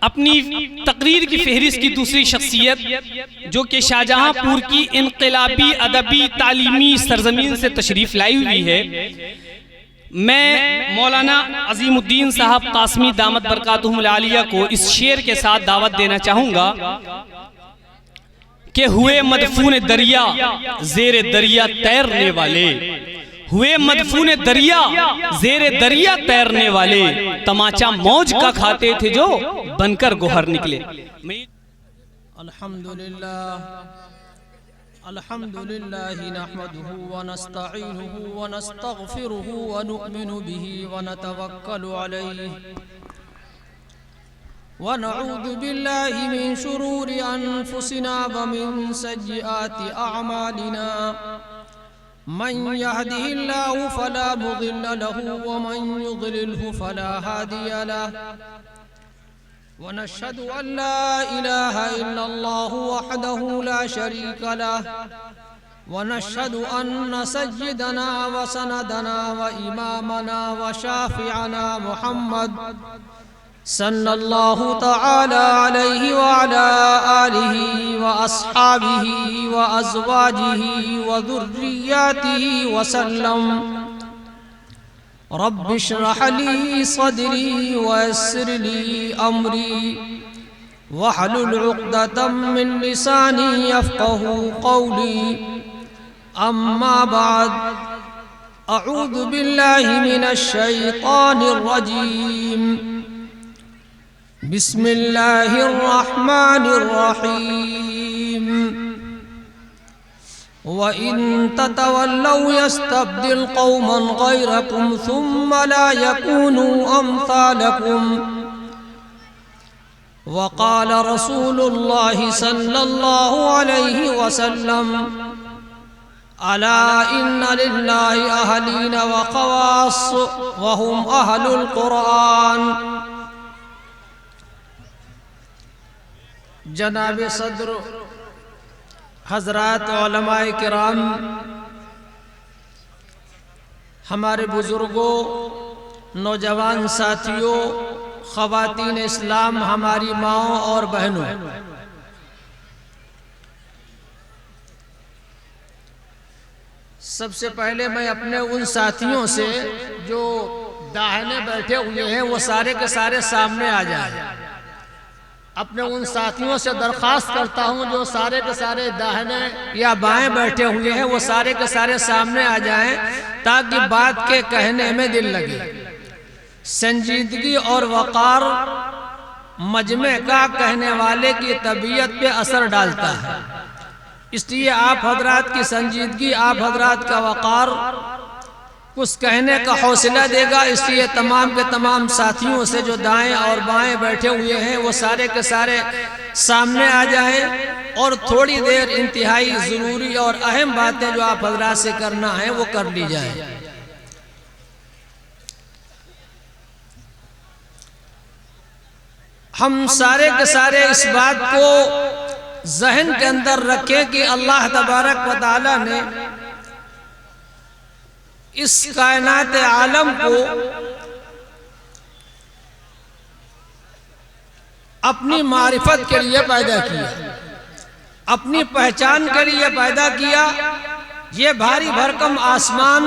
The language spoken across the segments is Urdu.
اپنی تقریر کی فہرست کی دوسری شخصیت جو کہ شاہجہاں پور کی انقلابی ادبی تعلیمی سرزمین سے تشریف لائی ہوئی ہے، میں مولانا عظیم الدین صاحب قاسمی دامت برکاتہم العالیہ کو اس شعر کے ساتھ دعوت دینا چاہوں گا کہ ہوئے مدفون دریا زیر دریا تیرنے والے، ہوئے مدفون دریا زیر دریا تیرنے والے، تماچا موج کا کھاتے تھے جو بن کر گوہر نکلے۔ الحمدللہ نحمده ونستعینه ونستغفره ونؤمن به ونتوکل علیہ ونعوذ باللہ من شرور انفسنا ومن سیئات اعمالنا، من يهده الله فلا مضل له ومن يضلله فلا هادي له، ونشهد أن لا إله إلا الله وحده لا شريك له، ونشهد أن سيدنا وسندنا وإمامنا وشافعنا محمد صلى الله تعالى عليه وعلى آله وأصحابه وأزواجه وذرياته وسلم۔ رب اشرح لي صدري ويسر لي أمري واحلل عقدة من لساني يفقه قولي، أما بعد، أعوذ بالله من الشيطان الرجيم، بسم الله الرحمن الرحيم، وَإِن تَتَوَلَّوْا يَسْتَبْدِلْ قَوْمًا غَيْرَكُمْ ثُمَّ لَا يَكُونُوا أَمْثَالَكُمْ، وَقَالَ رَسُولُ اللَّهِ صَلَّى اللَّهُ عَلَيْهِ وَسَلَّمَ أَلَا إِنَّ لِلَّهِ أَهْلِينَ وَخَوَاصَّ وَهُمْ أَهْلُ الْقُرْآنِ۔ جناب صدر، حضرات علماء کرام، ہمارے بزرگوں، نوجوان ساتھیوں، خواتین اسلام، ہماری ماؤں اور بہنوں، سب سے پہلے میں اپنے ان ساتھیوں سے جو داہنے بیٹھے ہوئے ہیں وہ سارے کے سارے سامنے آ جائیں۔ اپنے ان ساتھیوں سے درخواست کرتا ہوں جو سارے کے سارے داہنے یا بائیں بیٹھے ہوئے ہیں وہ سارے کے سارے سامنے آ جائیں تاکہ بات کے کہنے میں دل لگے۔ سنجیدگی اور وقار مجمع کا کہنے والے کی طبیعت پہ اثر ڈالتا ہے، اس لیے آپ حضرات کی سنجیدگی، آپ حضرات کا وقار کچھ کہنے کا حوصلہ دے گا، اس لیے تمام کے تمام ساتھیوں سے جو دائیں اور بائیں بیٹھے ہوئے ہیں وہ سارے کے سارے سامنے آ جائیں اور تھوڑی دیر انتہائی ضروری اور اہم باتیں جو آپ حضرات سے کرنا ہے وہ کر لی جائیں۔ ہم سارے کے سارے اس بات کو ذہن کے اندر رکھیں کہ اللہ تبارک و تعالی نے اس کائنات عالم کو اپنی معرفت کے لیے پیدا کیا، اپنی پہچان کے لیے پیدا کیا۔ یہ بھاری بھرکم آسمان،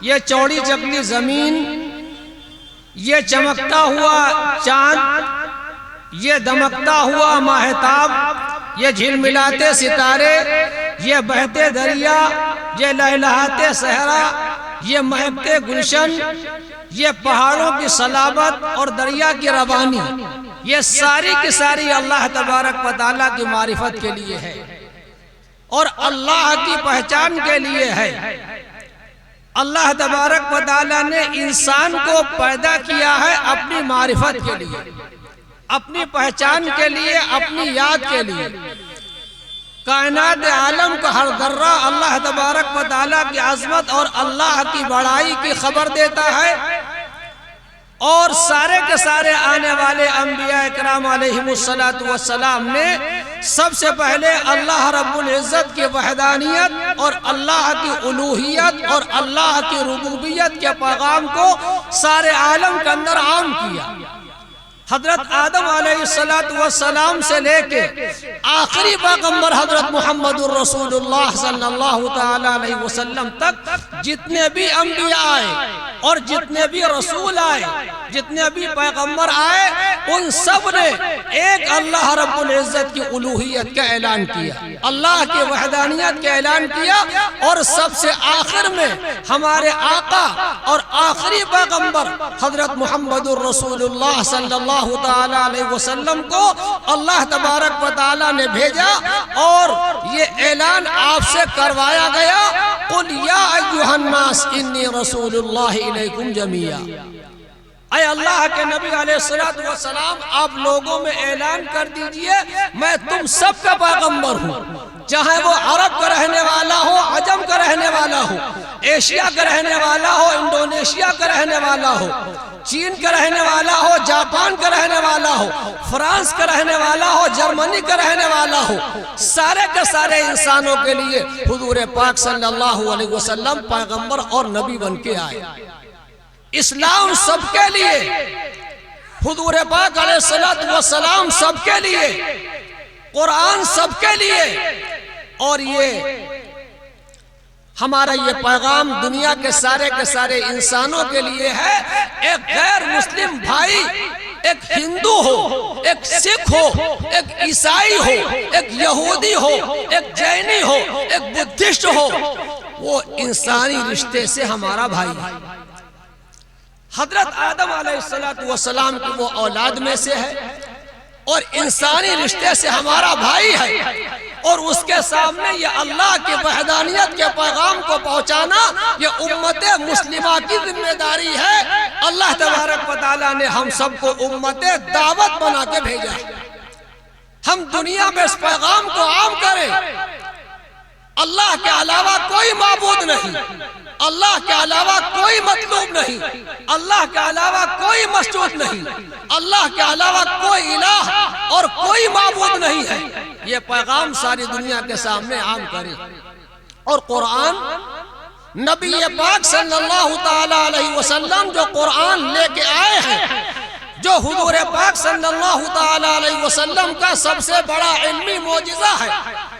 یہ چوڑی چپلی زمین، یہ چمکتا ہوا چاند، یہ دمکتا ہوا ماہتاب، یہ جھلملاتے ستارے، یہ بہتے دریا، یہ لہلہاتے صحرا، یہ مہکتے گلشن، یہ پہاڑوں کی صلابت اور دریا کی روانی، یہ ساری کی ساری اللہ تبارک و تعالیٰ کی معرفت کے لیے ہے اور اللہ کی پہچان کے لیے ہے۔ اللہ تبارک و تعالیٰ نے انسان کو پیدا کیا ہے اپنی معرفت کے لیے، اپنی پہچان کے لیے، اپنی یاد کے لیے۔ کائنات عالم کا ہر ذرہ اللہ تبارک و تعالیٰ کی عظمت اور اللہ کی بڑائی کی خبر دیتا ہے، اور سارے کے سارے آنے والے انبیاء اکرام علیہم السلام نے سب سے پہلے اللہ رب العزت کی وحدانیت اور اللہ کی الوہیت اور اللہ کی ربوبیت کے پیغام کو سارے عالم کے اندر عام کیا۔ حضرت آدم علیہ السلام سے لے کے آخری پیغمبر حضرت محمد الرسول اللہ صلی اللہ تعالی علیہ وسلم تک جتنے بھی انبیاء آئے اور جتنے بھی رسول آئے، جتنے بھی پیغمبر آئے، ان سب نے ایک اللہ رب العزت کی الوہیت کا اعلان کیا، اللہ کی وحدانیت کا اعلان کیا، اور سب سے آخر میں ہمارے آقا اور آخری پیغمبر حضرت محمد الرسول اللہ صلی اللہ تعالی علیہ وسلم کو اللہ تبارک و تعالی نے بھیجا، اور یہ اعلان آپ سے کروایا گیا، قل یا ایھا الناس انی رسول اللہ الیکم جمیعا۔ اے اللہ کے نبی علیہ السلام، آپ لوگوں میں اعلان کر دیجئے میں تم سب کا پیغمبر ہوں، چاہے وہ عرب کا رہنے والا ہو، عجم کا رہنے والا ہو، ایشیا کا رہنے والا ہو، انڈونیشیا کا رہنے والا ہو، چین کا رہنے والا ہو، جاپان کا رہنے والا ہو، فرانس کا رہنے والا ہو، جرمنی کا رہنے والا ہو، سارے کے سارے انسانوں کے لیے حضور پاک صلی اللہ علیہ وسلم پیغمبر اور نبی بن کے آئے۔ اسلام سب کے لیے، حضور پاک علیہ السلام سب کے لیے، قرآن سب کے لیے، اور یہ ہمارا یہ پیغام دنیا کے سارے انسانوں کے لیے ہے۔ ایک غیر مسلم بھائی، ایک ہندو ہو، ایک سکھ ہو، ایک عیسائی ہو، ایک یہودی ہو، ایک جینی ہو، ایک بدھسٹ ہو، وہ انسانی رشتے سے ہمارا بھائی ہے۔ حضرت آدم علیہ السلام کی وہ اولاد میں سے ہے، اور انسانی رشتے سے ہمارا بھائی ہے، اور اس کے سامنے یہ اللہ کی وحدانیت کے پیغام کو پہنچانا یہ امت مسلمہ کی ذمہ داری ہے۔ اللہ تبارک و تعالیٰ نے ہم سب کو امت دعوت بنا کے بھیجا ہے، ہم دنیا میں اس پیغام کو عام کریں۔ اللہ کے علاوہ کوئی معبود نہیں، اللہ کے علاوہ کوئی مطلوب نہیں، اللہ کے علاوہ کوئی مسجود نہیں، اللہ کے علاوہ کوئی الہ اور کوئی معبود نہیں ہے۔ یہ پیغام ساری دنیا کے سامنے عام کرے، اور قرآن نبی پاک صلی اللہ تعالی علیہ وسلم جو قرآن لے کے آئے ہیں، جو حضور پاک صلی اللہ تعالی علیہ وسلم کا سب سے بڑا علمی معجزہ ہے،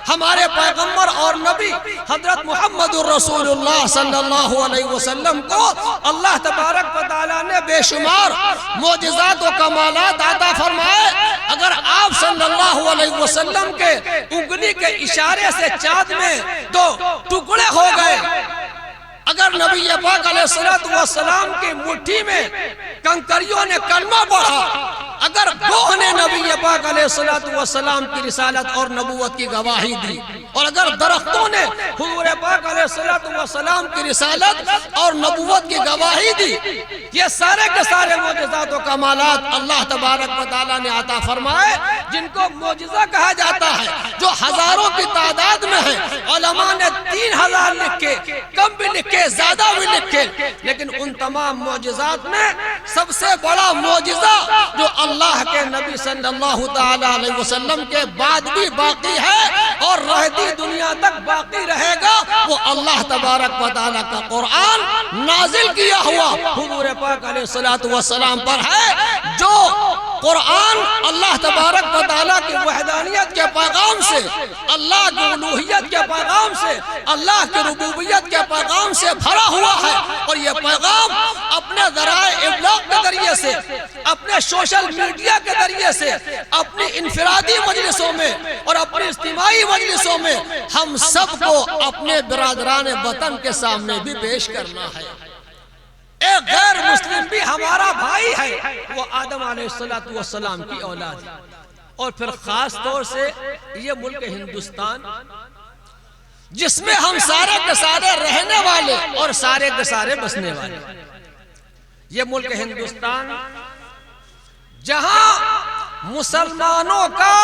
ہمارے پیغمبر اور نبی حضرت محمد الرسول اللہ صلی اللہ علیہ وسلم کو اللہ تبارک و تعالیٰ نے بے شمار معجزات و کمالات عطا فرمائے۔ اگر آپ صلی اللہ علیہ وسلم کے انگلی کے اشارے سے چاند میں دو ٹکڑے ہو گئے، اگر نبی پاک علیہ السلام کی مٹھی میں کنکریوں نے کلمہ پڑھا، اگر گوہ نے نبی پاک علیہ السلام کی رسالت اور نبوت کی گواہی دی، اور اگر درختوں نے حضور پاک علیہ السلام کی رسالت اور نبوت کی گواہی دی، یہ سارے کے سارے معجزات و کمالات اللہ تبارک و تعالیٰ نے عطا فرمائے، جن کو معجزہ کہا جاتا ہے، جو ہزاروں کی تعداد میں ہے۔ علماء نے 3000 لکھے، کم بھی لکھے، زیادہ بھی لکھے، لیکن ان تمام معجزات میں سب سے بڑا معجزہ جو اللہ کے نبی صلی اللہ تعالی علیہ وسلم کے بعد بھی باقی ہے اور رہتی دنیا تک باقی رہے گا، وہ اللہ تبارک و تعالیٰ کا قرآن نازل کیا ہوا حضور پاک علیہ السلام پر ہے، جو قرآن اللہ تبارک و تعالیٰ کی وحدانیت کے پیغام سے، اللہ کی الوہیت کے پیغام سے، اللہ کی ربوبیت کے پیغام سے بھرا ہوا ہے، اور یہ پیغام اپنے ذرائع ابلاغ کے ذریعے سے، اپنے سوشل میڈیا کے ذریعے سے، اپنی انفرادی مجلسوں میں اور اپنی اجتماعی مجلسوں میں ہم سب کو اپنے برادران وطن کے سامنے بھی پیش کرنا ہے۔ ایک غیر مسلم بھی ہمارا بھائی ہے، وہ آدم علیہ السلام کی اولاد ہے، اور پھر خاص طور سے یہ ملک ہندوستان، جس میں ہم سارے کے سارے رہنے والے اور سارے کے سارے بسنے والے، یہ ملک ہندوستان جہاں مسلمانوں کا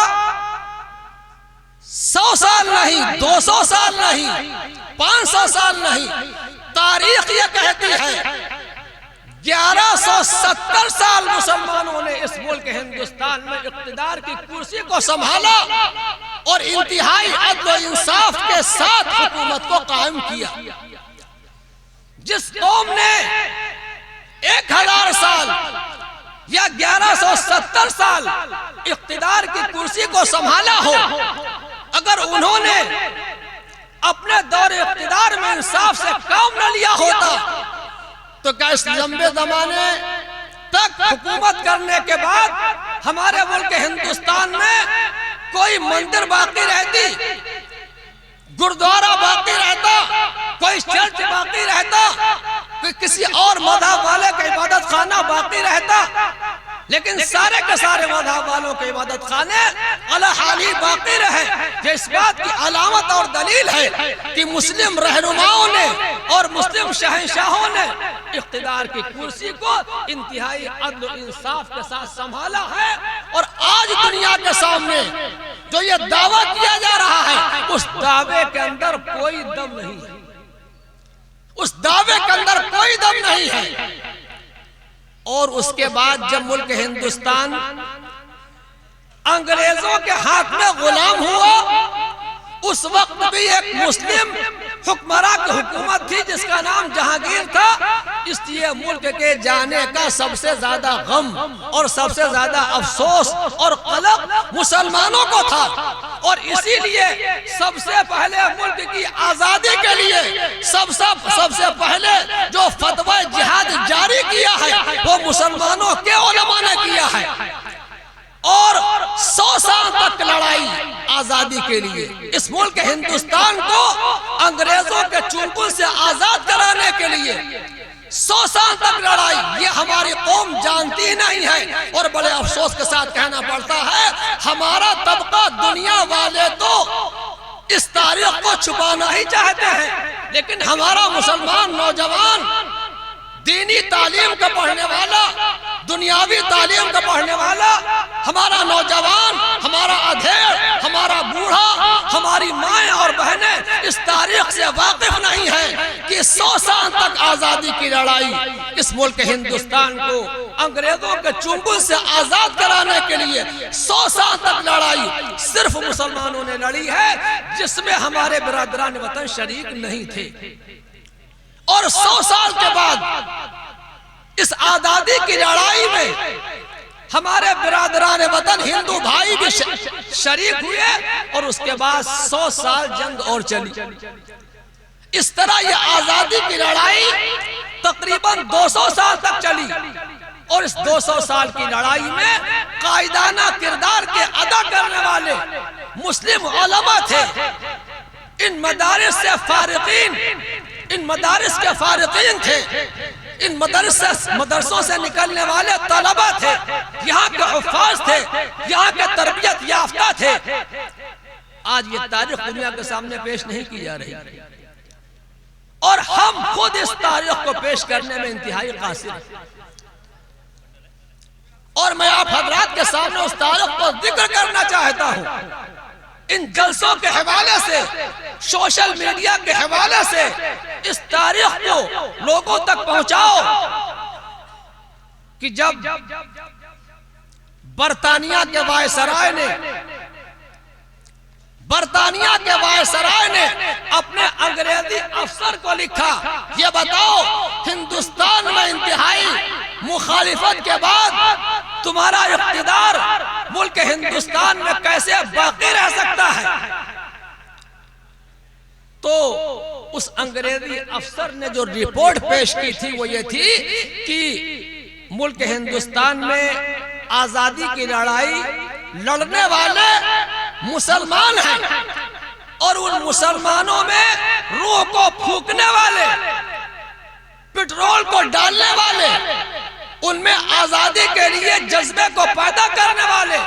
100 سال نہیں، 200 سال نہیں، 500 سال نہیں، تاریخ یہ کہتی ہے 1170 سال مسلمانوں نے اس ملک ہندوستان میں اقتدار کی کرسی کو سنبھالا اور انتہائی عدل و انصاف کے ساتھ حکومت کو قائم کیا۔ جس قوم نے 1000 سال یا 1170 سال اقتدار کی کرسی کو سنبھالا ہو، اگر انہوں نے اپنے دور اقتدار میں انصاف سے کام نہ لیا ہوتا تو کیا اس لمبے زمانے تک حکومت کرنے کے بعد ہمارے ملک ہندوستان میں کوئی مندر باقی رہتی، گردوارہ باقی رہتا، کوئی چرچ باقی رہتا، کوئی کسی اور مذہب والے کا عبادت خانہ باقی رہتا؟ لیکن سارے کے سارے مذہب والوں کے عبادت خانے علی حالی باقی رہے۔ یہ اس بات کی علامت اور دلیل ہے کہ مسلم رہنماؤں نے اور مسلم شہنشاہوں نے اقتدار کی کرسی کو انتہائی عدل و انصاف کے ساتھ سنبھالا ہے، اور آج دنیا کے سامنے جو یہ دعویٰ کیا جا رہا ہے اس دعوے کے اندر کوئی دم نہیں ہے، اس دعوے کے اندر کوئی دم نہیں ہے۔ اور اس کے بعد جب ملک ہندوستان انگریزوں کے ہاتھ میں غلام ہوا، اس وقت بھی ایک مسلم حکمراں کی حکومت تھی جس کا نام جہانگیر تھا، اس لیے ملک کے جانے کا سب سے زیادہ غم اور سب سے زیادہ افسوس اور قلق مسلمانوں کو تھا، اور اسی لیے سب سے پہلے ملک کی آزادی کے لیے سب سے پہلے جو فتوی جہاد جاری کیا ہے وہ مسلمانوں کے علماء نے کیا ہے، اور 100 سال تک لڑائی آزادی کے لیے، اس ملک ہندوستان کو انگریزوں کے چنگل سے آزاد کرانے کے لیے 100 سال تک لڑائی، یہ ہماری قوم جانتی نہیں ہے، اور بڑے افسوس کے ساتھ کہنا پڑتا ہے ہمارا طبقہ دنیا والے تو اس تاریخ کو چھپانا ہی چاہتے ہیں، لیکن ہمارا مسلمان نوجوان دینی تعلیم کا پڑھنے والا، دنیاوی تعلیم کا پڑھنے والا، ہمارا نوجوان، ہمارا ادھیڑ، ہمارا بوڑھا، ہماری مائیں اور بہنیں اس تاریخ سے واقف نہیں ہیں کہ 100 سال تک آزادی کی لڑائی اس ملک ہندوستان کو انگریزوں کے چنگل سے آزاد کرانے کے لیے 100 سال تک لڑائی صرف مسلمانوں نے لڑی ہے، جس میں ہمارے برادران وطن شریک نہیں تھے، اور 100 سال کے بعد اس آزادی کی لڑائی میں ہمارے برادران وطن ہندو بھائی بھی شریک ہوئے، اور اس کے بعد 100 سال جنگ اور چلی۔ اس طرح یہ آزادی کی لڑائی تقریباً 200 سال تک چلی، اور اس 200 سال کی لڑائی میں قائدانہ کردار کے ادا کرنے والے مسلم علماء تھے، ان مدارس سے فارغین، ان مدارس کے فارغین تھے، ان مدرسوں سے نکلنے والے طلبہ تھے، یہاں کے حفاظ تھے، یہاں کے تربیت یافتہ تھے۔ آج یہ تاریخ دنیا کے سامنے پیش نہیں کی جا رہی، اور ہم خود اس تاریخ کو پیش کرنے میں انتہائی قاصر ہیں، اور میں آپ حضرات کے سامنے اس تاریخ کو ذکر کرنا چاہتا ہوں۔ ان جلسوں کے حوالے سے، سوشل میڈیا کے حوالے سے اس تاریخ کو لوگوں تک پہنچاؤ کہ جب برطانیہ کے وائسرائے نے اپنے انگریزی افسر کو لکھا، یہ بتاؤ ہندوستان میں انتہائی مخالفت کے بعد تمہارا اقتدار ملک ہندوستان میں کیسے باقی رہ سکتا ہے؟ تو اس انگریزی افسر نے جو رپورٹ پیش کی تھی وہ یہ تھی کہ ملک ہندوستان میں آزادی کی لڑائی لڑنے والے مسلمان ہیں، اور ان مسلمانوں میں روح کو پھونکنے والے، پٹرول کو ڈالنے والے، ان میں آزادی کے لیے جذبے کو پیدا کرنے والے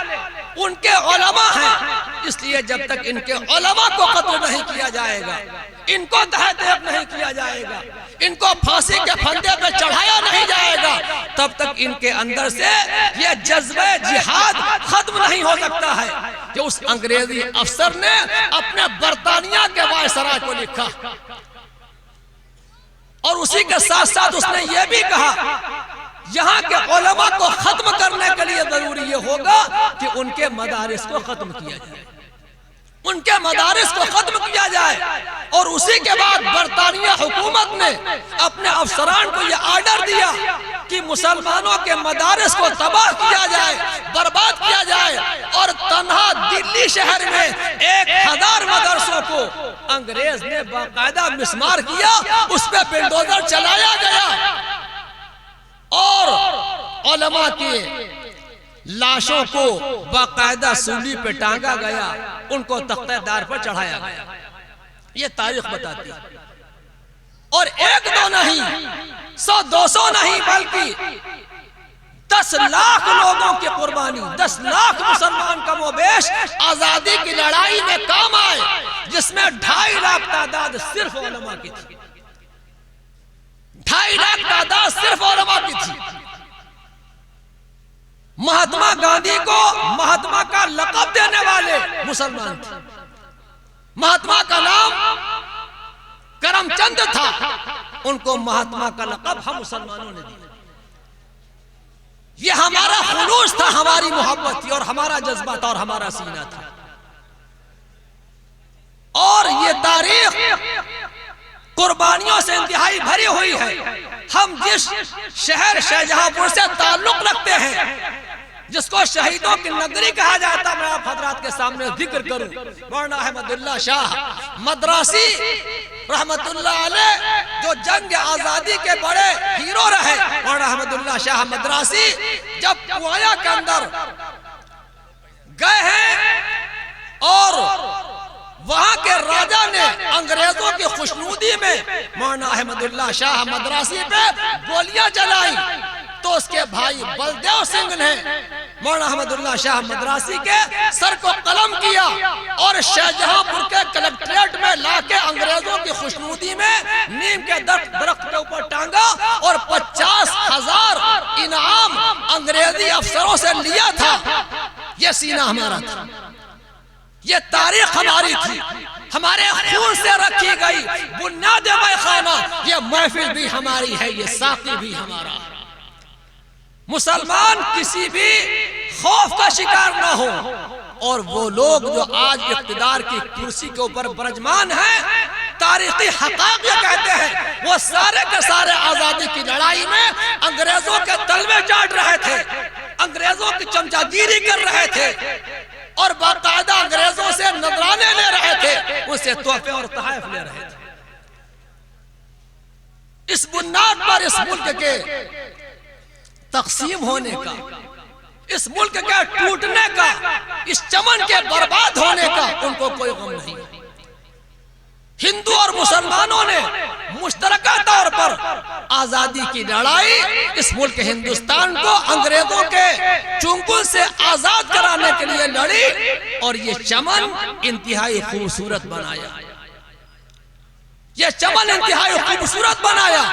ان کے علماء ہیں۔ اس لیے جب تک ان کے علماء کو قتل نہیں کیا جائے گا، ان کو تہہ دیب نہیں کیا جائے گا، ان کو پھانسی کے پھندے پہ چڑھایا نہیں جائے گا، تب تک ان کے اندر سے یہ جذبہ جہاد ختم نہیں ہو سکتا ہے۔ کہ اس انگریزی افسر نے اپنے برطانیہ کے وائسرائے کو لکھا، اور اسی کے ساتھ ساتھ اس نے یہ بھی کہا یہاں کے علماء کو ختم کرنے کے لیے ضروری یہ ہوگا کہ ان کے مدارس کو ختم کیا جائے، ان کے مدارس کو ختم کیا جائے، اور اسی کے بعد برطانیہ حکومت نے اپنے افسران کو یہ آرڈر دیا کہ مسلمانوں کے مدارس کو تباہ کیا جائے، برباد کیا جائے، اور تنہا دلی شہر میں 1000 مدرسوں کو انگریز نے باقاعدہ مسمار کیا، اس پہ بلڈوزر چلایا گیا، اور علماء کی لاشوں کو باقاعدہ سولی پہ ٹانگا گیا، ان کو تختہ دار پر چڑھایا گیا۔ یہ تاریخ بتاتی ہے۔ اور 1-2 نہیں، 100-200 نہیں، بلکہ 10 لاکھ لوگوں کی قربانی، 10 لاکھ مسلمان کم و بیش آزادی کی لڑائی میں کام آئے، جس میں 2.5 لاکھ تعداد صرف علماء کی تھی۔ 2.5 لاکھ تعداد صرف علماء کی تھی۔ مہاتما گاندھی کو مہاتما کا لقب دینے والے مسلمان تھے۔ مہاتما کا نام کرم چند تھا، ان کو مہاتما کا لقب ہم مسلمانوں نے دیا۔ یہ ہمارا خلوص تھا، ہماری محبت تھی، اور ہمارا جذبہ تھا، اور ہمارا سینہ تھا۔ اور یہ تاریخ قربانیوں سے انتہائی بھری ہوئی ہے۔ ہم جس شہر شاہجہاں پور سے تعلق رکھتے ہیں، جس کو شہیدوں کی نگری کہا جاتا، میں آپ حضرات کے سامنے ذکر کروں، مولانا احمد اللہ شاہ مدراسی رحمت اللہ علیہ، جو جنگ آزادی کے بڑے ہیرو رہے۔ مولانا احمد اللہ شاہ مدراسی جب پوایا کے اندر گئے ہیں، اور وہاں کے راجہ نے انگریزوں کی خوشنودی میں مولانا احمد اللہ شاہ مدراسی پہ گولیاں چلائی، تو اس کے بھائی بلدیو سنگھ نے مولانا احمد اللہ شاہ مدراسی کے سر کو قلم کیا، اور شاہجہاں پور کے کلکٹریٹ میں لا کے انگریزوں کی خوشنودی میں نیم کے درخت کے اوپر ٹانگا، اور 50,000 انعام انگریزی افسروں سے لیا تھا۔ یہ سینہ ہمارا تھا، یہ تاریخ ہماری تھی، ہمارے خون سے رکھی گئی بنیاد میخانہ۔ یہ محفل بھی ہماری ہے، یہ ساقی بھی ہمارا ہے۔ مسلمان کسی بھی خوف کا شکار نہ ہو، اور وہ لوگ جو آج اقتدار کی کرسی کے اوپر برجمان ہیں، تاریخی حقائق یہ کہتے ہیں، وہ سارے کے سارے آزادی کی لڑائی میں انگریزوں کے تلوے چاٹ رہے تھے، انگریزوں کی چمچاگیری کر رہے تھے، اور باقاعدہ انگریزوں سے نذرانے لے رہے تھے، ان سے تحفے اور تحائف لے رہے تھے۔ اس بنیاد پر اس ملک کے تقسیم ہونے کا، اس ملک کے ٹوٹنے کا، اس چمن کے برباد ہونے کا ان کو کوئی غم نہیں۔ ہندو اور مسلمانوں نے مشترکہ طور پر آزادی کی لڑائی اس ملک ہندوستان کو انگریزوں کے چنگل سے آزاد کرانے کے لیے لڑی، اور یہ چمن انتہائی خوبصورت بنایا، یہ چمن انتہائی خوبصورت بنایا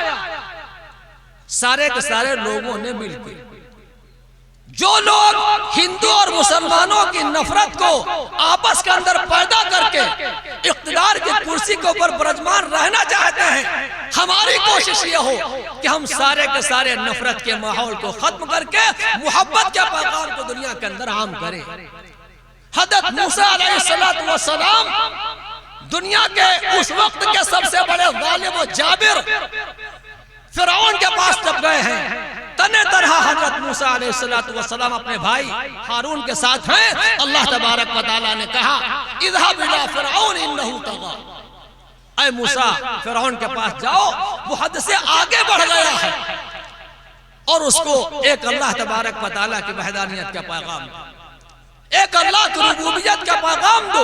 سارے کے سارے لوگوں نے مل کے۔ جو لوگ ہندو اور مسلمانوں کی نفرت کو آپس کے اندر پیدا کر کے اقتدار کی کرسی کے اوپر برجمان رہنا چاہتے ہیں، ہماری کوشش یہ ہو کہ ہم سارے کے سارے نفرت کے ماحول کو ختم کر کے محبت کے پیغام کو دنیا کے اندر عام کریں۔ حضرت موسیٰ علیہ السلام دنیا کے اس وقت کے سب سے بڑے ظالم و جابر فرعون کے پاس جب گئے ہیں، تنہ تنہا حضرت موسیٰ علیہ السلام اپنے بھائی ہارون کے ساتھ ہیں، اللہ تبارک و تعالیٰ نے کہا اذهب الى فرعون انه طغى، اے موسیٰ فرعون کے پاس جاؤ، وہ حد سے آگے بڑھ گیا ہے، اور اس کو ایک اللہ تبارک و تعالیٰ کی وحدانیت کا پیغام دو، ایک اللہ کی ربوبیت کا پیغام دو۔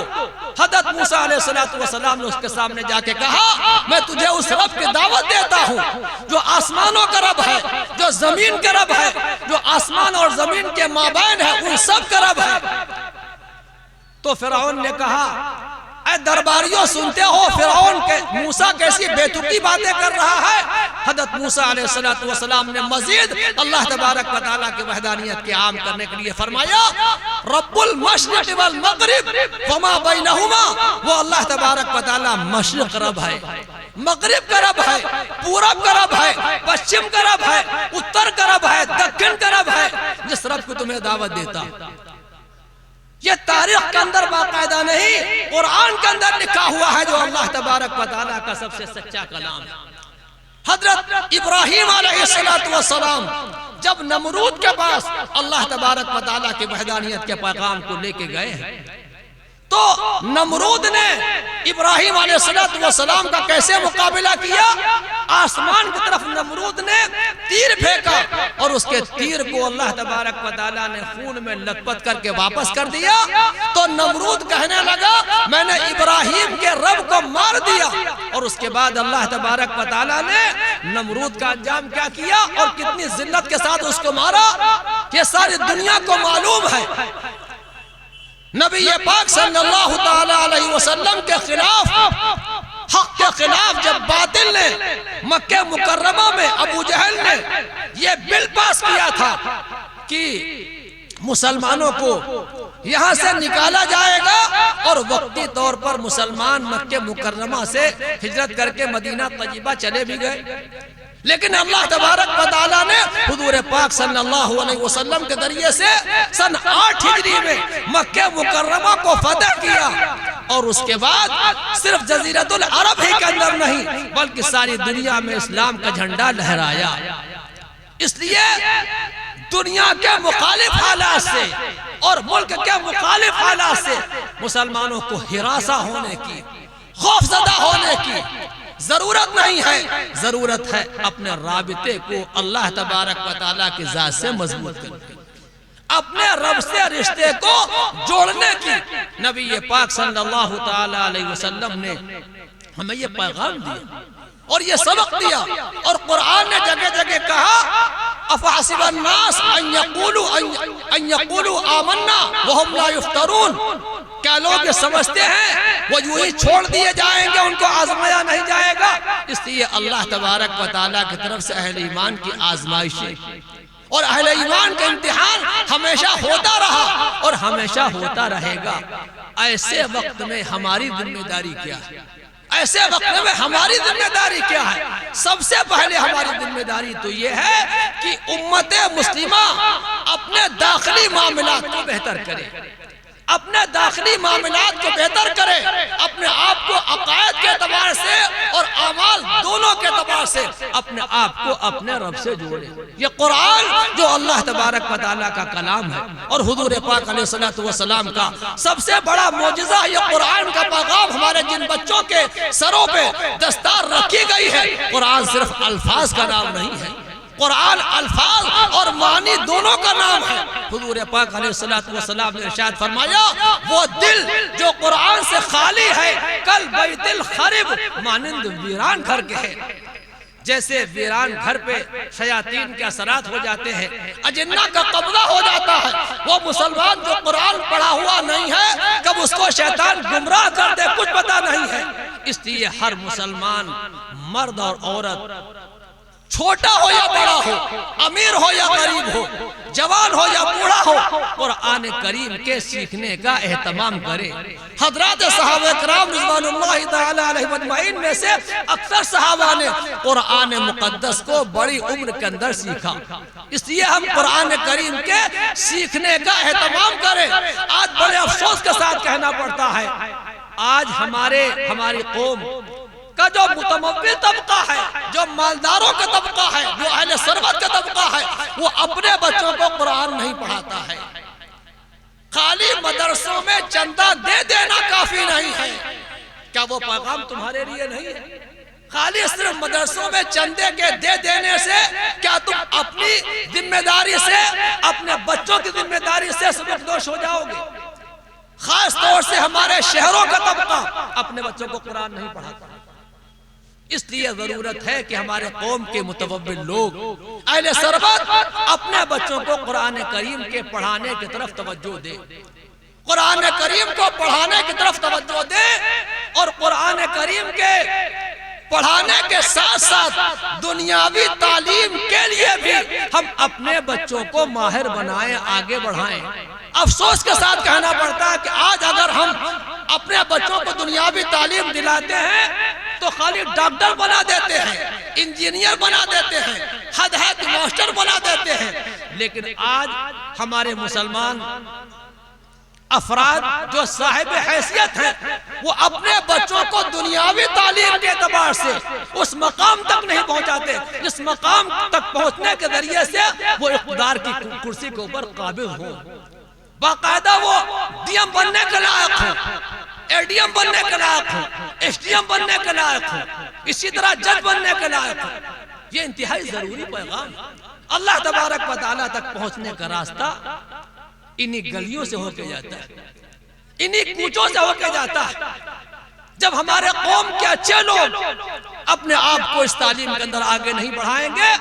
حضرت موسیٰ علیہ السلام نے اس کے سامنے جا کے کہا میں تجھے اس رب کی دعوت دیتا ہوں جو آسمانوں کا رب ہے، جو زمین کا رب ہے، جو آسمان اور زمین کے مابین ہے، ان سب کا رب ہے۔ تو فرعون نے کہا اے درباریوں سنتے ہو فرعون کے موسیٰ کیسی بیتوقی باتیں کر رہا ہے۔ حضرت موسیٰ علیہ السلام نے مزید اللہ تبارک و تعالیٰ کی وحدانیت کے عام کرنے کے لیے فرمایا رب المشرق والمغرب وما بینہما، وہ اللہ تبارک و تعالیٰ مشرق رب ہے، مغرب کا رب ہے، پورب کا رب ہے، پشچم کا رب ہے، اتر کا رب ہے، دکن کا رب ہے، جس رب کو تمہیں دعوت دیتا۔ یہ تاریخ کے اندر باقاعدہ نہیں، قرآن کے اندر لکھا ہوا ہے، جو اللہ تبارک و تعالیٰ کا سب سے سچا کلام ہے۔ حضرت ابراہیم علیہ السلام جب نمرود کے پاس اللہ تبارک و تعالیٰ کی وحدانیت کے پیغام کو لے کے گئے ہیں، تو نمرود نے ابراہیم علیہ السلام کا کیسے مقابلہ کیا؟ آسمان کی طرف نمرود نے تیر پھینکا اور اس کے تیر کو اللہ تبارک و تعالیٰ نے خون میں لتپت کر کے واپس کر دیا۔ تو نمرود کہنے لگا میں نے ابراہیم کے رب کو مار دیا، اور اس کے بعد اللہ تبارک و تعالیٰ نے نمرود کا انجام کیا کیا اور کتنی ذلت کے ساتھ اس کو مارا، یہ ساری دنیا کو معلوم ہے۔ نبی پاک صلی اللہ تعالی علیہ وسلم کے خلاف، حق کے خلاف جب باطل نے مکہ مکرمہ میں ابو جہل نے یہ بل پاس کیا تھا کہ مسلمانوں کو یہاں سے نکالا جائے گا، اور وقتی طور پر مسلمان مکہ مکرمہ سے ہجرت کر کے مدینہ طیبہ چلے بھی گئے، لیکن اللہ تبارک و تعالیٰ نے حضور پاک صلی اللہ علیہ وسلم کے ذریعے سے سن 8 ہجری میں مکہ مکرمہ کو فتح کیا، اور اس کے بعد صرف جزیرۃ العرب ہی کے اندر نہیں بلکہ ساری دنیا میں اسلام کا جھنڈا لہرایا۔ اس لیے دنیا کے مخالف حالات سے اور ملک کے مخالف حالات سے مسلمانوں کو ہراساں ہونے کی، خوفزدہ ہونے کی ضرورت نہیں ہے، ضرورت ہے اپنے رابطے کو اللہ تبارک و تعالیٰ کی ذات سے مضبوط کرنے کی، اپنے رب سے رشتے کو جوڑنے کی۔ نبی پاک صلی اللہ تعالی علیہ وسلم نے ہمیں یہ پیغام دیا اور یہ سبق دیا، اور قرآن نے جگہ جگہ کہا افحسب الناس ان یقولوا آمنا وهم لا یفترون، کیا لوگ یہ سمجھتے ہیں وہ یوں ہی چھوڑ دیے جائیں گے، ان کو آزمایا نہیں جائے گا؟ اس لیے اللہ تبارک و تعالیٰ کی طرف سے اہل ایمان کی آزمائشیں اور اہل ایمان کا امتحان ہمیشہ ہوتا رہا اور ہمیشہ ہوتا رہے گا۔ ایسے وقت میں ہماری ذمہ داری کیا ہے؟ ایسے وقت میں ہماری ذمہ داری کیا ہے؟ سب سے پہلے ہماری ذمہ داری تو یہ ہے کہ امت مسلمہ اپنے داخلی معاملات کو بہتر کرے، اپنے داخلی معاملات کو بہتر کرے، اپنے آپ کو عقائد کے اعتبار سے اور اعمال دونوں کے اعتبار سے اپنے آپ کو اپنے رب سے جوڑے۔ یہ قرآن جو اللہ تبارک و تعالیٰ کا کلام ہے اور حضور پاک علیہ السلام کا سب سے بڑا معجزہ، یہ قرآن کا پیغام ہمارے جن بچوں کے سروں پہ دستار رکھی گئی ہے، قرآن صرف الفاظ کا نام نہیں ہے، قرآن الفاظ اور معنی دونوں کا نام ہے۔ حضور پاک علیہ السلام نے ارشاد فرمایا وہ دل جو قرآن سے خالی ہے کل بیت الخرب مانند ویران گھر کے ہے۔ جیسے ویران گھر پہ شیاطین کے اثرات ہو جاتے ہیں، اجنہ کا قبضہ ہو جاتا ہے، وہ مسلمان جو قرآن پڑھا ہوا نہیں ہے کب اس کو شیطان گمراہ کر دے کچھ پتہ نہیں ہے۔ اس لیے ہر مسلمان مرد اور عورت، چھوٹا ہو یا بڑا ہو، امیر ہو یا غریب ہو، جوان ہو یا بوڑھا ہو، قرآن کریم کے سیکھنے کا اہتمام کرے۔ حضرات صحابہ کرام رضوان اللہ تعالی علیہ اجمعین میں سے اکثر صحابہ نے قرآن مقدس کو بڑی عمر کے اندر سیکھا، اس لیے ہم قرآن کریم کے سیکھنے کا اہتمام کریں۔ آج بڑے افسوس کے ساتھ کہنا پڑتا ہے، آج ہماری قوم کا جو متمول طبقہ ہے، جو مالداروں کا طبقہ ہے، جو اہل ثروت کا طبقہ ہے، وہ اپنے بچوں کو قرآن نہیں پڑھاتا ہے۔ خالی مدرسوں میں چندہ دے دینا کافی نہیں ہے۔ کیا وہ پیغام تمہارے لیے نہیں ہے؟ خالی صرف مدرسوں میں چندے کے دے دینے سے کیا تم اپنی ذمہ داری سے، اپنے بچوں کی ذمہ داری سے سبکدوش ہو جاؤ گے؟ خاص طور سے ہمارے شہروں کا طبقہ اپنے بچوں کو قرآن نہیں پڑھاتا۔ اس لیے ضرورت ہے کہ ہمارے قوم کے متوبل لوگ، اہل ثروت، اپنے بچوں کو قرآن کریم کے پڑھانے کی طرف توجہ دے، قرآن کریم کو پڑھانے کی طرف توجہ دے، اور قرآن کریم کے پڑھانے کے ساتھ ساتھ دنیاوی تعلیم کے لیے بھی ہم اپنے بچوں کو ماہر بنائیں، آگے بڑھائیں۔ افسوس کے ساتھ کہنا پڑتا ہے کہ آج اگر ہم اپنے بچوں کو دنیاوی تعلیم دلاتے ہیں تو خالی ڈاکٹر بنا دیتے ہیں، انجینئر بنا دیتے ہیں، حد ماسٹر بنا دیتے ہیں، لیکن آج ہمارے مسلمان افراد جو صاحب حیثیت ہیں وہ اپنے بچوں کو دنیاوی تعلیم کے اعتبار سے اس مقام تک نہیں پہنچاتے جس مقام تک پہنچنے کے ذریعے سے وہ اقتدار کی کرسی کے اوپر قابض ہوں، باقاعدہ وہ ڈی ایم بننے کے لائق ہوں، اے ڈی ایم بننے کے لائق ہوں، ایس ڈی ایم بننے کے لائق ہوں، اسی طرح جج بننے کے لائق ہوں۔ یہ انتہائی ضروری پیغام اللہ تبارک و تعالیٰ تک پہنچنے کا راستہ انہی گلیوں سے ہو کے جاتا ہے، انہی کوچوں سے ہو کے جاتا ہے۔ جب ہمارے قوم کے اچھے لوگ اپنے آپ کو اس تعلیم کے اندر آگے نہیں بڑھائیں گے،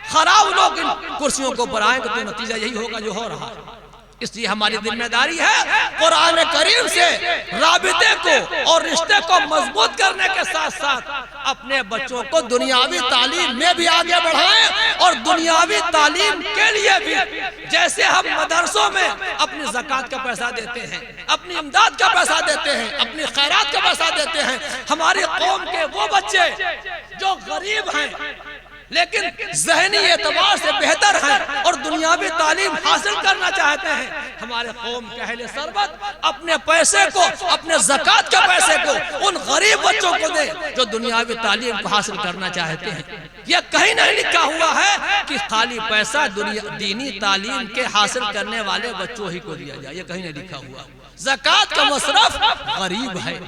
خراب لوگ ان کرسیوں کو پر آئیں گے، تو نتیجہ یہی ہوگا جو ہو رہا ہے۔ اس لیے ہماری ذمہ داری ہے قرآن کریم سے رابطے کو اور رشتے کو مضبوط کرنے کے ساتھ ساتھ اپنے بچوں کو دنیاوی تعلیم میں بھی آگے بڑھائیں، اور دنیاوی تعلیم کے لیے بھی جیسے ہم مدرسوں میں اپنی زکوٰۃ کا پیسہ دیتے ہیں، اپنی امداد کا پیسہ دیتے ہیں، اپنی خیرات کا پیسہ دیتے ہیں، ہماری قوم کے وہ بچے جو غریب ہیں لیکن ذہنی اعتبار سے بہتر ہیں اور دنیاوی تعلیم حاصل کرنا چاہتے ہیں، ہمارے قوم کے اہل ثروت اپنے پیسے کو، اپنے زکوٰۃ کے پیسے کو ان غریب بچوں کو دے جو دنیاوی تعلیم کو حاصل کرنا چاہتے ہیں۔ یہ کہیں نہیں لکھا ہوا ہے کہ خالی پیسہ دینی تعلیم کے حاصل کرنے والے بچوں ہی کو دیا جائے، یہ کہیں نہیں لکھا ہوا۔ زکوٰۃ کا مصرف غریب ہے،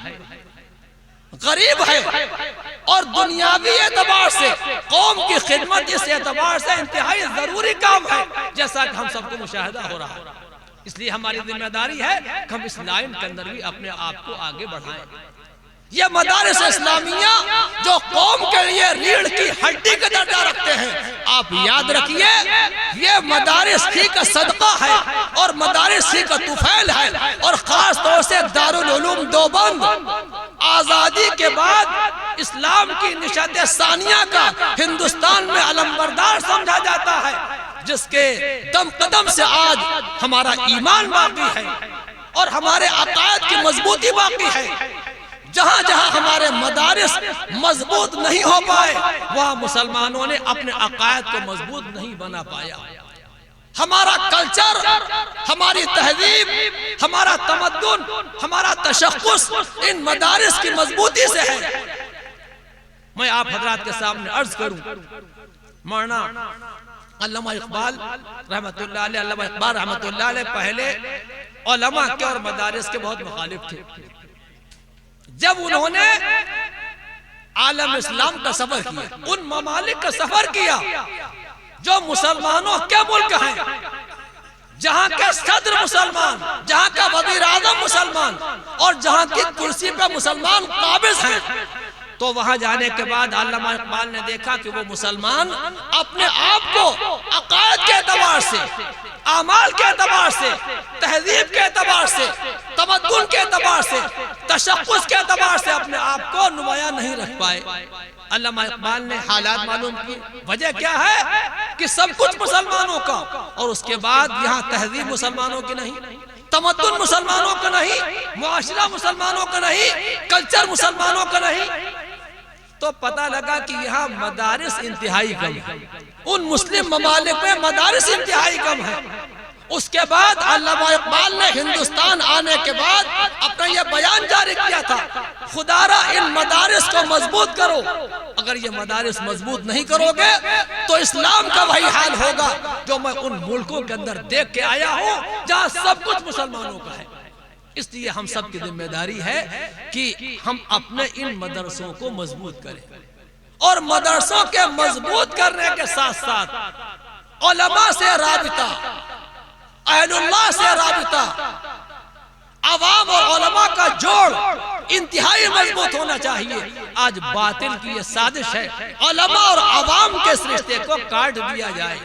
غریب ہے، اور دنیاوی اعتبار سے قوم کی خدمت اس اعتبار سے انتہائی ضروری کام ہے، جیسا کہ ہم سب کو مشاہدہ ہو رہا ہے۔ اس لیے ہماری ذمہ داری ہے کہ ہم اس لائن کے اندر بھی اپنے آپ کو آگے بڑھائیں۔ یہ مدارس اسلامیہ جو قوم کے لیے ریڑھ کی ہڈی کا درجہ رکھتے ہیں، آپ یاد رکھیے یہ مدارس ہی کا صدقہ ہے اور مدارس ہی کا طفیل ہے، اور خاص طور سے دارالعلوم دیوبند آزادی کے بعد اسلام کی نشاط ثانیہ کا ہندوستان میں علمبردار سمجھا جاتا ہے، جس کے دم قدم سے آج ہمارا ایمان باقی ہے اور ہمارے عقائد کی مضبوطی باقی ہے۔ جہاں جہاں ہمارے مدارس مضبوط نہیں ہو پائے وہاں مسلمانوں نے اپنے عقائد کو مضبوط نہیں بنا پایا۔ ہمارا کلچر، ہماری تہذیب، ہمارا تمدن، ہمارا تشخص ان مدارس کی مضبوطی سے ہے۔ میں آپ حضرات کے سامنے عرض کروں، مولانا علامہ اقبال رحمت اللہ علیہ، علامہ اقبال رحمت اللہ علیہ پہلے علماء کے اور مدارس کے بہت مخالف تھے۔ جب انہوں نے عالم اسلام کا سفر کیا، ان ممالک کا سفر کیا جو مسلمانوں کے ملک ہیں، جہاں کے صدر مسلمان، جہاں کا وزیر اعظم مسلمان اور جہاں کی کرسی پہ مسلمان قابض ہیں، تو وہاں جانے کے بعد علامہ اقبال نے دیکھا کہ وہ مسلمان اپنے آپ کو عقائد کے اعتبار سے، اعمال کے اعتبار سے، تہذیب کے اعتبار سے، تمدن کے اعتبار سے، تشخص کے اعتبار سے اپنے آپ کو نمایاں نہیں رکھ پائے۔ علامہ اقبال نے حالات معلوم کی، وجہ کیا ہے کہ سب کچھ مسلمانوں کا، اور اس کے بعد یہاں تہذیب مسلمانوں کی نہیں، تمدن مسلمانوں کا نہیں، معاشرہ مسلمانوں کا نہیں، کلچر مسلمانوں کا نہیں، تو پتہ لگا کہ یہاں مدارس انتہائی کم ہے، ان مسلم ممالک میں مدارس انتہائی کم ہے۔ اس کے بعد علامہ اقبال نے ہندوستان آنے کے بعد اپنا یہ بیان جاری کیا تھا، خدارا ان مدارس کو مضبوط کرو، اگر یہ مدارس مضبوط نہیں کرو گے تو اسلام کا وہی حال ہوگا جو میں ان ملکوں کے اندر دیکھ کے آیا ہوں جہاں سب کچھ مسلمانوں کا ہے۔ اس لیے ہم سب کی ذمہ داری ہے کہ ہم اپنے ان مدرسوں کو مضبوط کریں، اور مدرسوں کے مضبوط کرنے کے ساتھ ساتھ علماء سے رابطہ، اہل اللہ سے رابطہ، عوام اور علماء کا جوڑ انتہائی مضبوط ہونا چاہیے۔ آج باطل کی یہ سازش ہے علماء اور عوام کے اس رشتے کو کاٹ دیا جائے،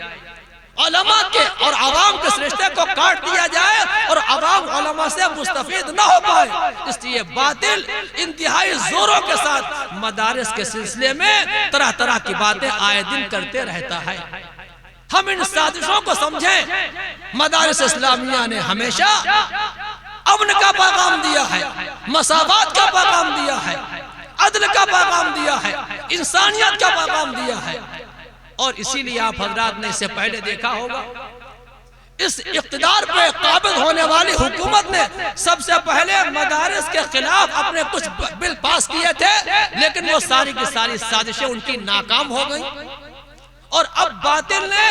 علماء کے اور عوام کے اس رشتے کو کاٹ دیا جائے اور عوام علماء سے مستفید نہ ہو پائے۔ اس لیے باطل انتہائی زوروں کے ساتھ مدارس کے سلسلے میں طرح طرح کی باتیں آئے دن کرتے رہتا ہے۔ ہم ان سازشوں کو سمجھیں۔ مدارس اسلامیہ نے ہمیشہ امن کا پیغام دیا ہے، مساوات کا پیغام دیا ہے، عدل کا پیغام دیا ہے، انسانیت کا پیغام دیا ہے، اور اسی لیے آپ حضرات نے اس سے پہلے دیکھا ہوگا اس اقتدار پہ قابض ہونے والی حکومت نے سب سے پہلے مدارس کے خلاف اپنے کچھ بل پاس کیے تھے، لیکن وہ ساری کی ساری سازشیں ان کی ناکام ہو گئیں، اور اب باطل نے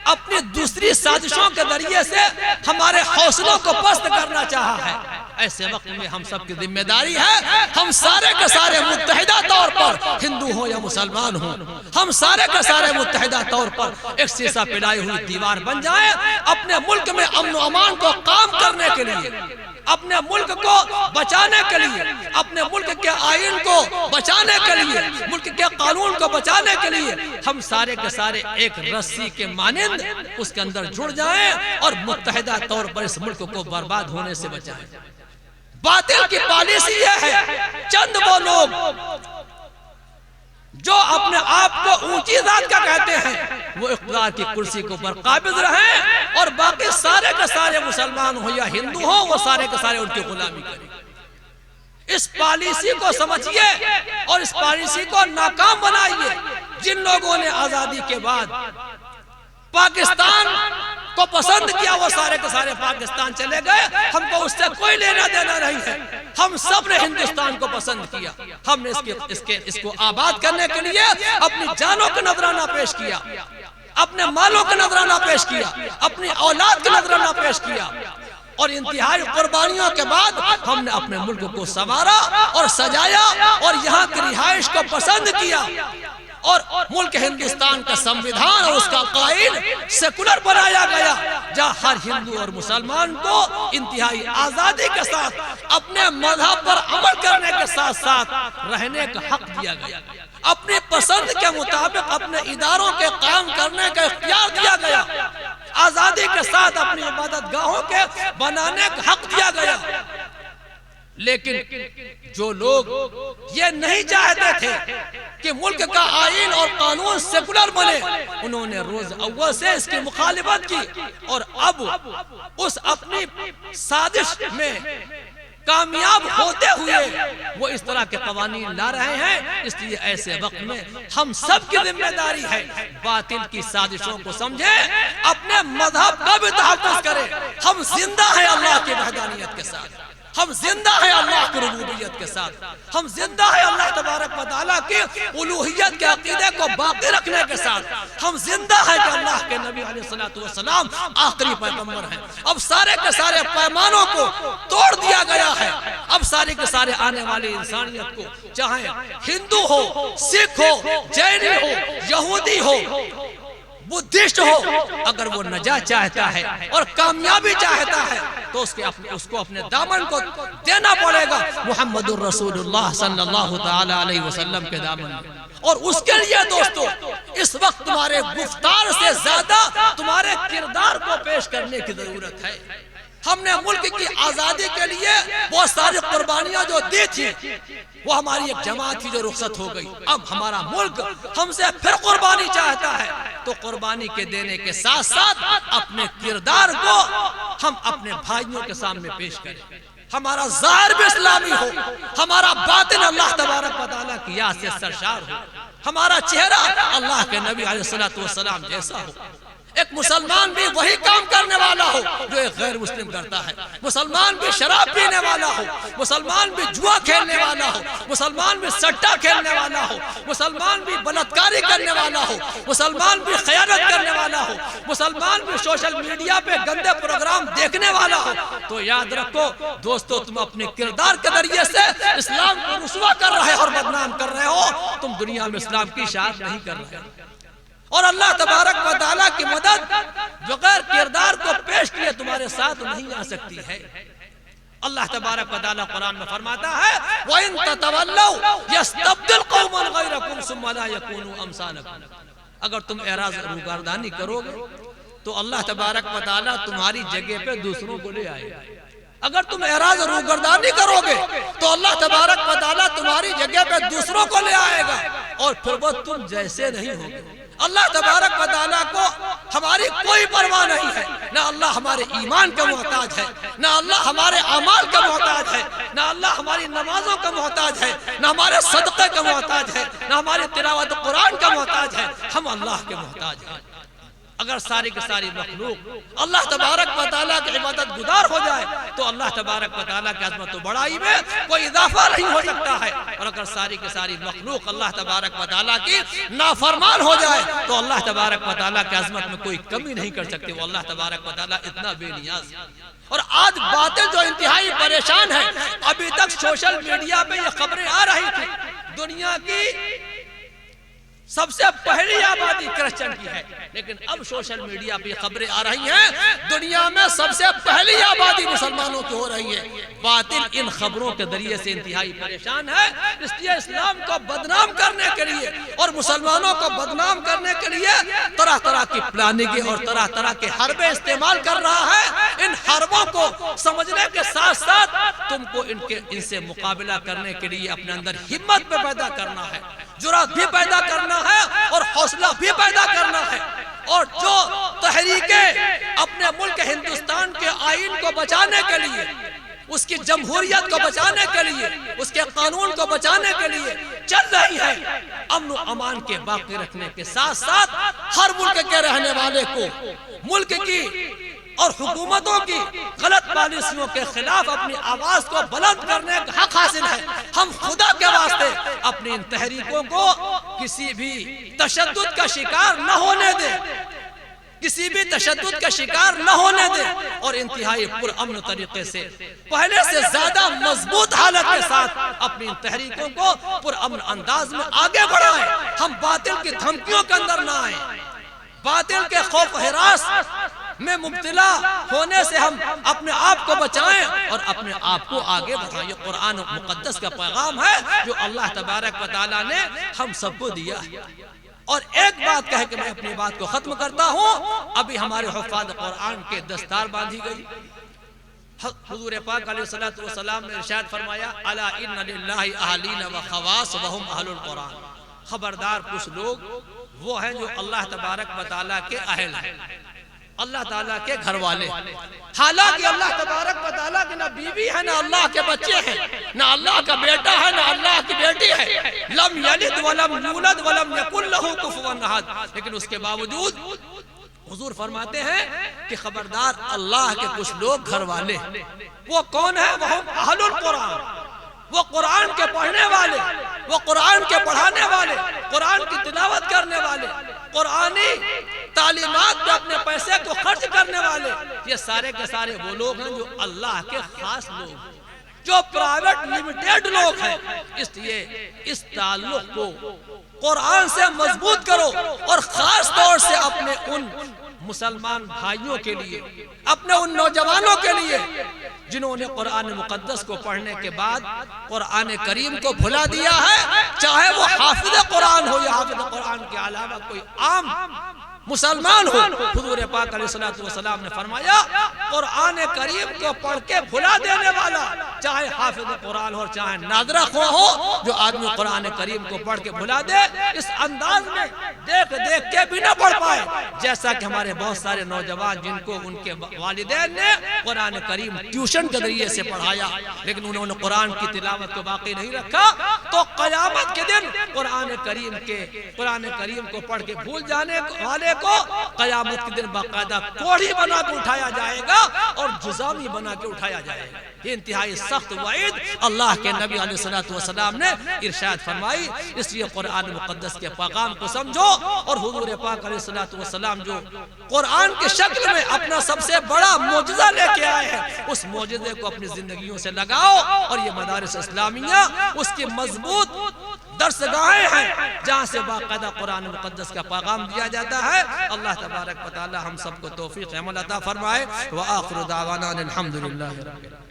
اپنی دوسری سازشوں کے ذریعے سے ہمارے حوصلوں کو پست کرنا چاہا ہے۔ ایسے وقت میں ہم سب کی ذمہ داری ہے، ہم سارے کے سارے متحدہ طور پر، ہندو ہوں یا مسلمان ہوں، ہم سارے کے سارے متحدہ طور پر ایک سیسا پلائی ہوئی دیوار بن جائیں، اپنے ملک میں امن و امان کو قائم کرنے کے لیے، اپنے ملک کو بچانے کے لیے، اپنے ملک کے آئین کو بچانے کے لیے، ملک کے قانون کو بچانے کے لیے ہم سارے کے سارے ایک رسی کے مانند اس کے اندر جڑ جائیں اور متحدہ طور پر اس ملک کو برباد ہونے سے بچائیں۔ باطل کی پالیسی یہ ہے، چند وہ لوگ جو اپنے آپ کو اونچی ذات کا کہتے ہیں وہ اقتدار کی کرسی کے اوپر قابض رہیں، اور باقی سارے کے سارے مسلمان ہو یا ہندو ہو وہ سارے کے سارے ان کی غلامی کریں۔ اس پالیسی کو سمجھیے اور اس پالیسی کو ناکام بنائیے۔ جن لوگوں نے آزادی کے بعد پاکستان کو پسند کیا وہ سارے کے سارے پاکستان چلے گئے، ہم کو اس سے کوئی لینا دینا نہیں ہے۔ ہم سب نے ہندوستان کو پسند کیا، ہم نے اس کو آباد کرنے کے لیے اپنی جانوں کا نذرانہ پیش کیا، اپنے مالوں کا نذرانہ پیش کیا، اپنی اولاد کا نذرانہ پیش کیا، اور انتہائی قربانیوں کے بعد ہم نے اپنے ملک کو سنوارا اور سجایا اور یہاں کی رہائش کو پسند کیا، اور ملک ہندوستان کا سمویدھان اور اس کا قائد سیکولر بنایا گیا، جہاں ہر ہندو اور مسلمان کو انتہائی آزادی کے ساتھ اپنے مذہب پر عمل کرنے کے ساتھ ساتھ رہنے کا حق دیا گیا، اپنی پسند کے مطابق اپنے اداروں کے قائم کرنے کا اختیار دیا گیا، آزادی کے ساتھ اپنی عبادت گاہوں کے بنانے کا حق دیا گیا۔ لیکن جو لوگ یہ نہیں چاہتے تھے کہ ملک کا آئین اور قانون سیکولر بنے، انہوں نے روز اول سے اس کی مخالفت کی، اور اب اس اپنی سازش میں کامیاب ہوتے ہوئے وہ اس طرح کے قوانین لا رہے ہیں۔ اس لیے ایسے وقت میں ہم سب کی ذمہ داری ہے باطل کی سازشوں کو سمجھیں، اپنے مذہب کا بھی تحفظ کریں۔ ہم زندہ ہیں اللہ کی وحدانیت کے ساتھ، ہم زندہ ہیں اللہ کی ربوبیت کے ساتھ، ہم زندہ ہیں اللہ تبارک و تعالیٰ کی الوہیت کے عقیدے کو باقی رکھنے کے ساتھ، ہم زندہ ہیں کہ اللہ کے نبی علیہ السلام آخری پیغمبر ہیں۔ اب سارے کے سارے پیمانوں کو توڑ دیا گیا ہے، اب سارے کے سارے آنے والی انسانیت کو، چاہے ہندو ہو، سکھ ہو، جینی ہو، یہودی ہو، بدھسٹ ہو، اگر وہ نجات چاہتا ہے اور کامیابی چاہتا ہے تو اس کو اپنے دامن کو دینا پڑے گا محمد الرسول اللہ صلی اللہ تعالی علیہ وسلم کے دامن میں۔ اور اس کے لیے دوستو اس وقت تمہارے گفتار سے زیادہ تمہارے کردار کو پیش کرنے کی ضرورت ہے۔ ہم نے ملک کی آزادی کے لیے بہت ساری قربانیاں جو دی تھی، وہ ہماری ایک جماعت کی جو رخصت ہو گئی، اب ہمارا ملک ہم سے پھر قربانی چاہتا ہے، تو قربانی کے دینے کے ساتھ ساتھ اپنے کردار کو ہم اپنے بھائیوں کے سامنے پیش کریں، ہمارا ظاہر بھی اسلامی ہو، ہمارا باطن اللہ تبارک و تعالیٰ کی یاد سے سرشار ہو، ہمارا چہرہ اللہ کے نبی علیہ السلام جیسا ہو۔ ایک مسلمان بھی وہی کام کرنے والا ہو جو ایک غیر مسلم کرتا ہے، مسلمان بھی شراب پینے والا ہو، مسلمان بھی جوا کھیلنے والا ہو، مسلمان بھی سٹا کھیلنے والا ہو، مسلمان بھی بلاತ್ಕಾری کرنے والا ہو، مسلمان بھی خیانت کرنے والا ہو، مسلمان بھی سوشل میڈیا پہ گندے پروگرام دیکھنے والا ہو، تو یاد رکھو دوستو تم اپنے کردار کے ذریعے سے اسلام کو رسوا کر رہے اور بدنام کر رہے ہو، تم دنیا میں اسلام کی اشاعت نہیں کر رہے، اور اللہ تبارک و تعالیٰ کی مدد بغیر کردار کو پیش کیے تمہارے ساتھ نہیں آ سکتی ہے۔ اللہ تبارک و تعالیٰ قرآن میں فرماتا ہے وَإِن تَتَوَلَّوْا يَسْتَبْدِلْ قَوْمًا غَيْرَكُمْ ثُمَّ لَا يَكُونُوا أَمْثَالَكُمْ۔ اگر تم اعراض روگردانی کرو گے تو اللہ تبارک و تعالیٰ تمہاری جگہ پہ دوسروں کو لے آئے گا۔ اگر تم اعراض روگردانی کرو گے تو اللہ تبارک و تعالیٰ تمہاری جگہ پہ دوسروں کو لے آئے گا، اور پھر وہ تم جیسے نہیں ہوگے۔ اللہ تبارک و تعالیٰ کو ہماری کوئی پرواہ نہیں ہے، نہ اللہ ہمارے ایمان کا محتاج ہے، نہ اللہ ہمارے اعمال کا محتاج ہے، نہ اللہ ہماری نمازوں کا محتاج ہے، نہ ہمارے صدقے کا محتاج ہے، نہ ہماری تلاوت قرآن کا محتاج ہے، ہم اللہ کے محتاج ہیں۔ اگر ساری کی ساری مخلوق اللہ تبارک و تعالیٰ کی عبادت گزار ہو جائے تو اللہ تبارک و تعالیٰ کی عظمت و بڑائی میں کوئی اضافہ نہیں ہو سکتا ہے، اور اگر ساری کی ساری مخلوق اللہ تبارک و تعالیٰ کی نافرمان ہو جائے تو اللہ تبارک و تعالیٰ کی عظمت میں کوئی کمی نہیں کر سکتے۔ وہ اللہ تبارک و تعالیٰ اتنا بے نیاز ہے۔ اور آج باتیں جو انتہائی پریشان ہیں، ابھی تک سوشل میڈیا پہ یہ خبریں آ رہی تھی، دنیا کی سب سے پہلی آبادی کرسچن کی ہے، لیکن اب سوشل میڈیا پہ خبریں آ رہی ہیں دنیا میں سب سے پہلی آبادی مسلمانوں کی ہو رہی ہے۔ باطل ان خبروں کے ذریعے سے انتہائی پریشان ہے، اس لیے اسلام کو بدنام کرنے کے لیے اور مسلمانوں کو بدنام کرنے کے لیے طرح طرح کی پلاننگ اور طرح طرح کے حربیں استعمال کر رہا ہے۔ ان حربوں کو سمجھنے کے ساتھ ساتھ تم کو ان سے مقابلہ کرنے کے لیے اپنے اندر ہمت پہ پیدا کرنا ہے، جرات بھی پیدا کرنا ہے اور حوصلہ بھی پیدا کرنا ہے، اور جو تحریکیں اپنے ملک ہندوستان کے آئین کو بچانے کے لیے، اس کی جمہوریت کو بچانے کے لیے، اس کے قانون کو بچانے کے لیے چل رہی ہے، امن و امان کے باقی رکھنے کے ساتھ ساتھ ہر ملک کے رہنے والے کو ملک کی اور حکومتوں کی غلط پالیسیوں کے خلاف اپنی آواز کو بلند کرنے کا حق حاصل ہے۔ ہم خدا کے واسطے اپنی ان تحریکوں کو کسی بھی تشدد کا شکار نہ ہونے دیں، کسی بھی تشدد کا شکار نہ ہونے دیں، اور انتہائی پرامن طریقے سے پہلے سے زیادہ مضبوط حالت کے ساتھ اپنی ان تحریکوں کو پرامن انداز میں آگے بڑھائیں۔ ہم باطل کی دھمکیوں کے اندر نہ آئیں، باطل کے خوف و ہراس میں مبتلا ہونے سے ہم اپنے آپ کو بچائیں اور اپنے آپ کو آگے بڑھائیں۔ یہ قرآن مقدس کا پیغام ہے جو اللہ تبارک و تعالیٰ نے ہم سب کو دیا ہے۔ اور ایک بات کہہ کے میں اپنی بات کو ختم کرتا ہوں، ابھی ہمارے حفاظ قرآن کے دستار باندھی گئی۔ حضور پاک علیہ السلام نے ارشاد فرمایا الا ان للہ اہلین و خواص وہم اہل القرآن، خبردار کچھ لوگ وہ ہیں جو اللہ تبارک و تعالیٰ کے اہل ہیں، اللہ تعالیٰ کے گھر والے، حالانکہ اللہ تبارک و تعالیٰ کی نہ بیوی ہے نہ اللہ کے بچے ہیں، نہ اللہ کا بیٹا ہے نہ اللہ کی بیٹی ہے، لم یلد ولم یولد ولم یکن لہ کفوا احد، لیکن اس کے باوجود حضور فرماتے ہیں کہ خبردار اللہ کے کچھ لوگ گھر والے، وہ کون ہیں؟ وہ اہل القرآن، وہ قرآن کے پڑھنے والے، وہ قرآن کے پڑھانے والے، قرآن کی تلاوت کرنے والے، قرآنی تعلیمات پہ اپنے پیسے کو خرچ کرنے والے، یہ سارے کے سارے وہ لوگ ہیں جو اللہ کے خاص لوگ ہیں، جو پرائیویٹ لیمیٹیڈ لوگ ہیں۔ اس لیے اس تعلق کو قرآن سے مضبوط کرو، اور خاص طور سے اپنے ان مسلمان بھائیوں کے لیے، اپنے ان نوجوانوں کے لیے جنہوں نے قرآن مقدس کو پڑھنے کے بعد قرآن کریم کو بھلا دیا ہے، چاہے وہ حافظ قرآن ہو یا حافظ قرآن کے علاوہ کوئی عام مسلمان ہو۔ حضور پاک علیہ السلام نے فرمایا قرآن کریم کو پڑھ کے بھلا دینے والا، چاہے حافظ قرآن ہو چاہے نادرہ خواہ ہو، جو آدمی قرآن کریم کو پڑھ کے بھلا دے، اس انداز میں دیکھ دیکھ کے بھی نہ پڑھ پائے، جیسا کہ ہمارے بہت سارے نوجوان جن کو ان کے والدین نے قرآن کریم ٹیوشن کے ذریعے سے پڑھایا، لیکن انہوں نے قرآن کی تلاوت کو باقی نہیں رکھا، تو قیامت کے دن قرآن کریم کو پڑھ کے بھول جانے والے کو قیامت کے دن باقاعدہ کوڑھی بنا کے اٹھایا جائے گا اور جزامی بنا کے اٹھایا جائے گا۔ یہ انتہائی سخت وعید اللہ کے نبی علیہ السلام نے ارشاد فرمائی۔ اس لیے قرآن مقدس کے پیغام کو سمجھو، اور حضور پاک علیہ السلام جو قرآن کی شکل میں اپنا سب سے بڑا معجزہ لے کے آئے ہیں، اس معجزے کو اپنی زندگیوں سے لگاؤ، اور یہ مدارس اسلامیہ اس کی مضبوط درسگاہیں ہیں جہاں سے باقاعدہ قرآن مقدس کا پیغام دیا جاتا ہے۔ اللہ تبارک و تعالی ہم سب کو توفیق عمل عطا فرمائے۔ وآخر دعوانا الحمدللہ رب العالمین۔